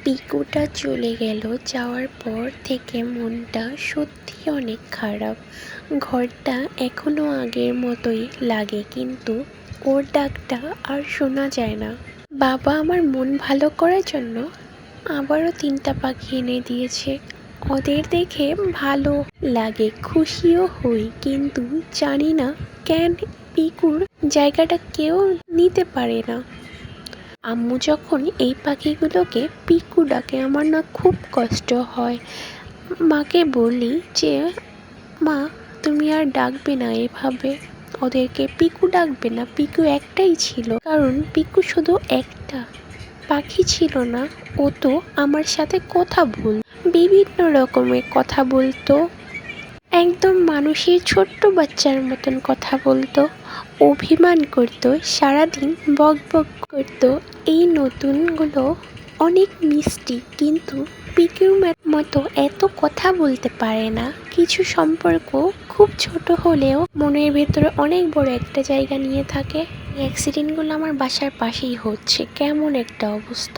পিকুটা চলে গেল। যাওয়ার পর থেকে মনটা সত্যি অনেক খারাপ। ঘরটা এখনো আগের মতোই লাগে, কিন্তু ওর ডাকটা আর শোনা যায় না। বাবা আমার মন ভালো করার জন্য আবারও 3টা পাখি এনে দিয়েছে। ওদের দেখে ভালো লাগে, খুশিও হই, কিন্তু জানি না কেন পিকুর জায়গাটা কেউ নিতে পারে না। আম্মু যখন এই পাখিগুলোকে পিকু ডাকে, আমার না খুব কষ্ট হয়। মাকে বলি যে মা, তুমি আর ডাকবে না এভাবে, ওদেরকে পিকু ডাকবে না, পিকু একটাই ছিল। কারণ পিকু শুধু একটা পাখি ছিল না, ও তো আমার সাথে কথা বিভিন্ন রকমের কথা বলতো, একদম মানুষের ছোট্ট বাচ্চার মতন কথা বলতো, অভিমান করতো, সারাদিন বক বক করতো। এই নতুনগুলো অনেক মিষ্টি, কিন্তু পিকুর মতো এত কথা বলতে পারে না। কিছু সম্পর্ক খুব ছোট হলেও মনের ভেতরে অনেক বড় একটা জায়গা নিয়ে থাকে। অ্যাক্সিডেন্টগুলো আমার বাসার পাশেই হচ্ছে, কেমন একটা অবস্থা।